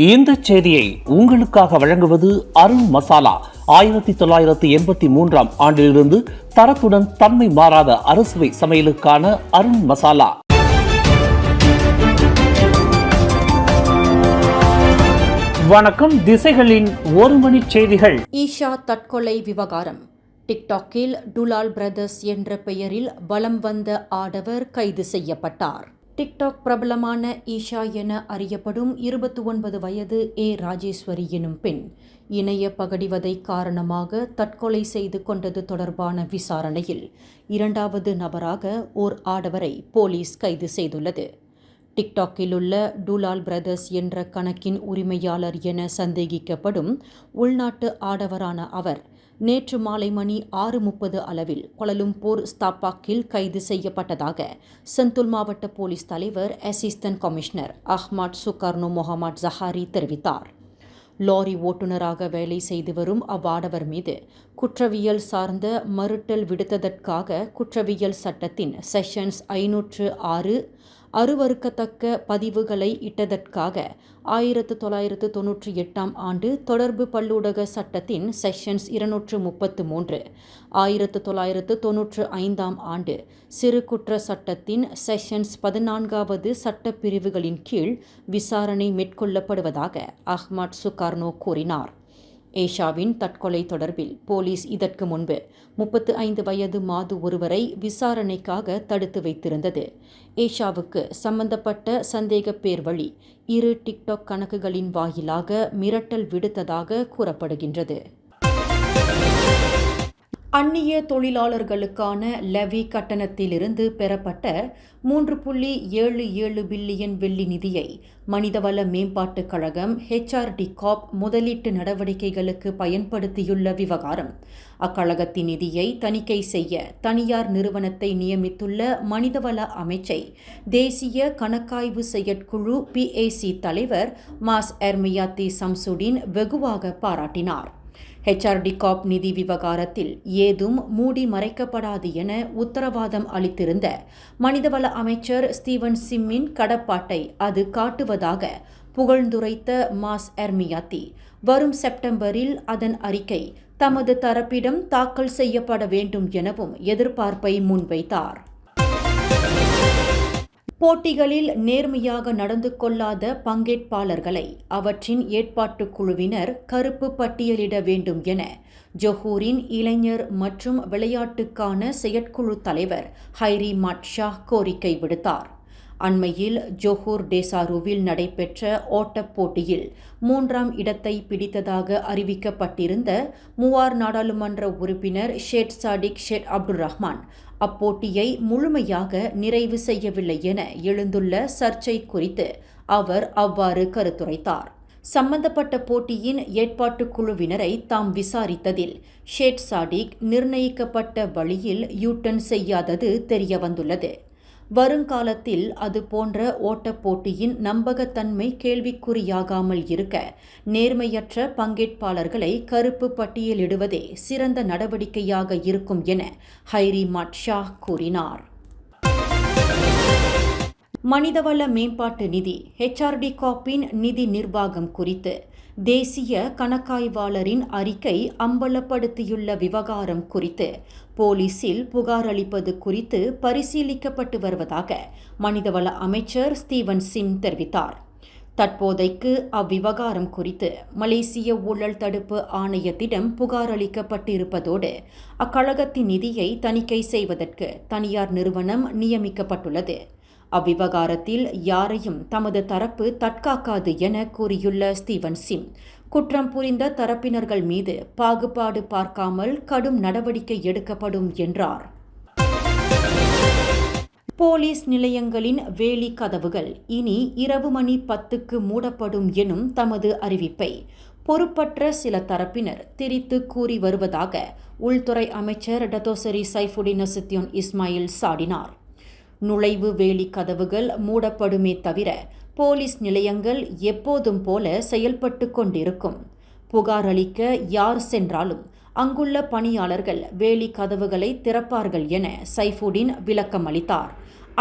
இந்த செய்தியை உங்களுக்காக வழங்குவது அருண் மசாலா. 1983 ஆண்டிலிருந்து தரத்துடன் தன்மை மாறாத அறுசுவை சமையலுக்கான அருண் மசாலா. வணக்கம். திசைகளின் ஒரு மணி செய்திகள். ஈஷா தற்கொலை விவகாரம். டிக்டாக்கில் டுலால் பிரதர்ஸ் என்ற பெயரில் வலம் வந்த ஆடவர் கைது செய்யப்பட்டார். டிக்டாக் பிரபலமான ஈஷா என அறியப்படும் 29 வயது ராஜேஸ்வரி எனும் பெண் இணைய பகடிவதை காரணமாக தற்கொலை செய்து கொண்டது தொடர்பான விசாரணையில் 2வது நபராக ஓர் ஆடவரை போலீஸ் கைது செய்துள்ளது. டிக்டாக்கில் உள்ள டுலால் பிரதர்ஸ் என்ற கணக்கின் உரிமையாளர் என சந்தேகிக்கப்படும் உள்நாட்டு ஆடவரான அவர் நேற்று மாலை மணி 6:30 அளவில் கோலாலம்பூர் ஸ்தாபாக்கில் கைது செய்யப்பட்டதாக செந்துல் மாவட்ட போலீஸ் தலைவர் assistant commissioner Ahmad Sukarno Mohamad Zahari தெரிவித்தார். லாரி ஓட்டுநராக வேலை செய்து வரும் அவ்வாடவர் மீது குற்றவியல் சார்ந்த மறுட்டல் விடுத்ததற்காக குற்றவியல் சட்டத்தின் செஷன்ஸ் 506 அருவருக்கத்தக்க பதிவுகளை இட்டதற்காக 1998 ஆண்டு தொடர்பு பல்லூடக சட்டத்தின் செஷன்ஸ் 233, 1995 ஆண்டு சிறு குற்ற சட்டத்தின் செஷன்ஸ் 14வது சட்டப்பிரிவுகளின் கீழ் விசாரணை மேற்கொள்ளப்படுவதாக அஹ்மத் சுகர்னோ கூறினார். ஏஷாவின் தற்கொலை தொடர்பில் போலீஸ் இதற்கு முன்பு 35 வயது மாது ஒருவரை விசாரணைக்காக தடுத்து வைத்திருந்தது. ஏஷாவுக்கு சம்பந்தப்பட்ட சந்தேக பேர் வழி 2 டிக்டாக் கணக்குகளின் வாயிலாக மிரட்டல் விடுத்ததாக கூறப்படுகின்றது. அந்நிய தொழிலாளர்களுக்கான லெவி கட்டணத்திலிருந்து பெறப்பட்ட 3.77 பில்லியன் வெள்ளி நிதியை மனிதவள மேம்பாட்டுக் கழகம் HRDCorp முதலீட்டு நடவடிக்கைகளுக்கு பயன்படுத்தியுள்ள விவகாரம். அக்கழகத்தின் நிதியை தணிக்கை செய்ய தனியார் நிறுவனத்தை நியமித்துள்ள மனிதவள அமைச்சை தேசிய கணக்காய்வு செயற்குழு PAC தலைவர் மாஸ் எர்மியாத்தி சம்சுடின் வெகுவாக பாராட்டினார். HRDCorp நிதி விவகாரத்தில் ஏதும் மூடி மறைக்கப்படாது என உத்தரவாதம் அளித்திருந்த மனிதவள அமைச்சர் ஸ்டீவன் சிம்மின் கடப்பாட்டை அது காட்டுவதாக புகழ்ந்துரைத்த மாஸ் எர்மியாத்தி வரும் செப்டம்பரில் அதன் அறிக்கை தமது தரப்பிடம் தாக்கல் செய்யப்பட வேண்டும் எனவும் எதிர்பார்ப்பை முன்வைத்தார். போட்டிகளில் நேர்மையாக நடந்து கொள்ளாத பங்கேற்பாளர்களை அவற்றின் ஏற்பாட்டுக் குழுவினர் கருப்பு பட்டியலிட வேண்டும் என ஜொஹூரின் இளைஞர் மற்றும் விளையாட்டுக்கான செயற்குழு தலைவர் ஹைரி மாட்ஷா கோரிக்கை விடுத்தார். அண்மையில் ஜொஹூர் டேசாருவில் நடைபெற்ற ஓட்டப் போட்டியில் 3ஆம் இடத்தை பிடித்ததாக அறிவிக்கப்பட்டிருந்த மூவார் நாடாளுமன்ற உறுப்பினர் ஷேட் சாடிக் ஷேட் அப்துல் ரஹ்மான் அப்போட்டியை முழுமையாக நிறைவு செய்யவில்லை என எழுந்துள்ள சர்ச்சை குறித்து அவர் அவ்வாறு கருத்துரைத்தார். சம்பந்தப்பட்ட போட்டியின் ஏற்பாட்டுக் குழுவினரை தாம் விசாரித்ததில் ஷேட் சாடிக் நிர்ணயிக்கப்பட்ட வழியில் யூட்டன் செய்யாதது தெரியவந்துள்ளது. வருங்காலத்தில் அது போன்ற ஓட்டப் போட்டியின் நம்பகத்தன்மை கேள்விக்குறியாகாமல் இருக்க நேர்மையற்ற பங்கேற்பாளர்களை கருப்பு பட்டியலிடுவதே சிறந்த நடவடிக்கையாக இருக்கும் என ஹைரி மாட்ஷா கூறினார். மனிதவள மேம்பாட்டு நிதி HRDCorpன் நிதி நிர்வாகம் குறித்து தேசிய கணக்காய்வாளரின் அறிக்கை அம்பலப்படுத்தியுள்ள விவகாரம் குறித்து போலீசில் புகார் அளிப்பது குறித்து பரிசீலிக்கப்பட்டு வருவதாக மனிதவள அமைச்சர் ஸ்டீவன் சிம் தெரிவித்தார். தற்போதைக்கு அவ்விவகாரம் குறித்து மலேசிய ஊழல் தடுப்பு ஆணையத்திடம் புகார் அளிக்கப்பட்டிருப்பதோடு அக்கழகத்தின் நிதியை தணிக்கை செய்வதற்கு தனியார் நிறுவனம் நியமிக்கப்பட்டுள்ளது. அவ்விவகாரத்தில் யாரையும் தமது தரப்பு தற்காக்காது என கூறியுள்ள ஸ்டீவன் சிம் குற்றம் புரிந்த தரப்பினர்கள் மீது பாகுபாடு பார்க்காமல் கடும் நடவடிக்கை எடுக்கப்படும் என்றார். போலீஸ் நிலையங்களின் வேலி கதவுகள் இனி இரவு மணி 10க்கு மூடப்படும் எனும் தமது அறிவிப்பை பொறுப்பற்ற சில தரப்பினர் திரித்து கூறி வருவதாக உள்துறை அமைச்சர் டத்தோசரி சைஃபுடின் நசுத்தியோன் இஸ்மாயில் சாடினார். நுழைவு வேலி கதவுகள் மூடப்படுமே தவிர போலீஸ் நிலையங்கள் எப்போதும் போல செயல்பட்டு கொண்டிருக்கும். புகார் அளிக்க யார் சென்றாலும் அங்குள்ள பணியாளர்கள் வேலி கதவுகளை திறப்பார்கள் என சைஃபுடின் விளக்கம் அளித்தார்.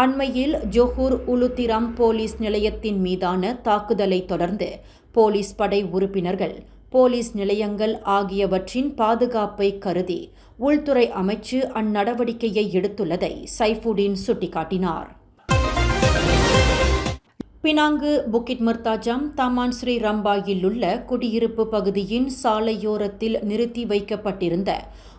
அண்மையில் ஜொஹூர் உலுத்திராம் போலீஸ் நிலையத்தின் மீதான தாக்குதலை தொடர்ந்து போலீஸ் படை உறுப்பினர்கள், போலீஸ் நிலையங்கள் ஆகியவற்றின் பாதுகாப்பை கருதி உள்துறை அமைச்சு அந்நடவடிக்கையை எடுத்துள்ளதை சைஃபுடீன் சுட்டிக்காட்டினார். பினாங்கு புக்கிட் மர்தாஜம் தமான் ஸ்ரீ ரம்பாயில் உள்ள குடியிருப்பு பகுதியின் சாலையோரத்தில் நிறுத்தி வைக்கப்பட்டிருந்த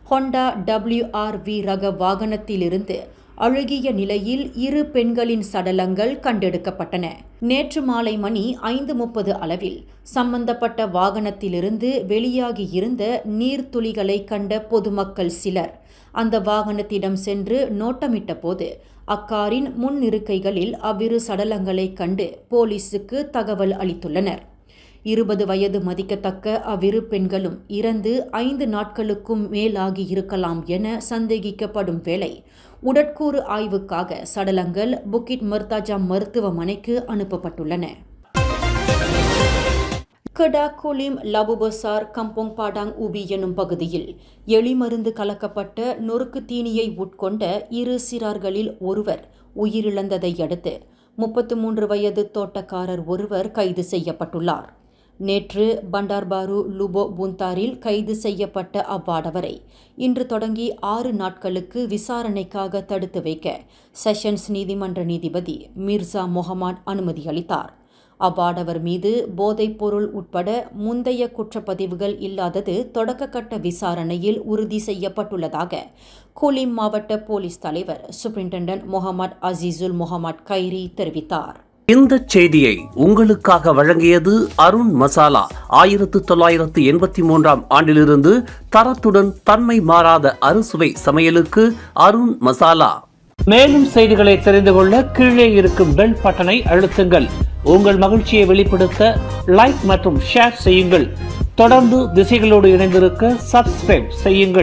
ஹோண்டா WRV ரக வாகனத்திலிருந்து அழுகிய நிலையில் 2 பெண்களின் சடலங்கள் கண்டெடுக்கப்பட்டன. நேற்று மாலை மணி 5:30 அளவில் சம்பந்தப்பட்ட வாகனத்திலிருந்து வெளியாகியிருந்த நீர்த்துளிகளை கண்ட பொதுமக்கள் சிலர் அந்த வாகனத்திடம் சென்று நோட்டமிட்ட போது அக்காரின் முன் இருக்கைகளில் அவ்விரு சடலங்களை கண்டு போலீசுக்கு தகவல் அளித்துள்ளனர். 20 வயது மதிக்கத்தக்க அவ்விரு பெண்களும் இறந்து 5 நாட்களுக்கும் மேலாகியிருக்கலாம் என சந்தேகிக்கப்படும் வேளை உடற்கூறு ஆய்வுக்காக சடலங்கள் புக்கிட் மர்தாஜம் மருத்துவமனைக்கு அனுப்பப்பட்டுள்ளன. கடா கோலிம் லபுபசார் கம்போங் பாடாங் உபி எனும் பகுதியில் எலிமருந்து கலக்கப்பட்ட நொறுக்கு தீனியை உட்கொண்ட 2 சிறார்களில் ஒருவர் உயிரிழந்ததை அடுத்து 33 வயது தோட்டக்காரர் ஒருவர் கைது செய்யப்பட்டுள்ளார். நேற்று பண்டார்பாரு லுபோ புந்தாரில் கைது செய்யப்பட்ட அவ்வாடவரை இன்று தொடங்கி 6 நாட்களுக்கு விசாரணைக்காக தடுத்து வைக்க செஷன்ஸ் நீதிமன்ற நீதிபதி மிர்சா மொஹமாட் அனுமதி அளித்தார். அவ்வாடவர் மீது போதைப்பொருள் உட்பட முந்தைய குற்றப்பதிவுகள் இல்லாதது தொடக்கக்கட்ட விசாரணையில் உறுதி செய்யப்பட்டுள்ளதாக கோலிம் மாவட்ட போலீஸ் தலைவர் சூப்பரிண்டென்டன்ட் முகமது அசீசுல் முகமது கைரி தெரிவித்தார். இந்த செய்தியை உங்களுக்காக வழங்கியது அருண் மசாலா. 1983ஆம் ஆண்டிலிருந்து தரத்துடன் தன்மை மாறாத அறுசுவை சமையலுக்கு அருண் மசாலா. மேலும் செய்திகளை தெரிந்து கொள்ள கீழே இருக்கும் பெல் பட்டனை அழுத்துங்கள். உங்கள் மகிழ்ச்சியை வெளிப்படுத்த லைக் மற்றும் ஷேர் செய்யுங்கள். தொடர்ந்து திசைகளோடு இணைந்திருக்க சப்ஸ்கிரைப் செய்யுங்கள்.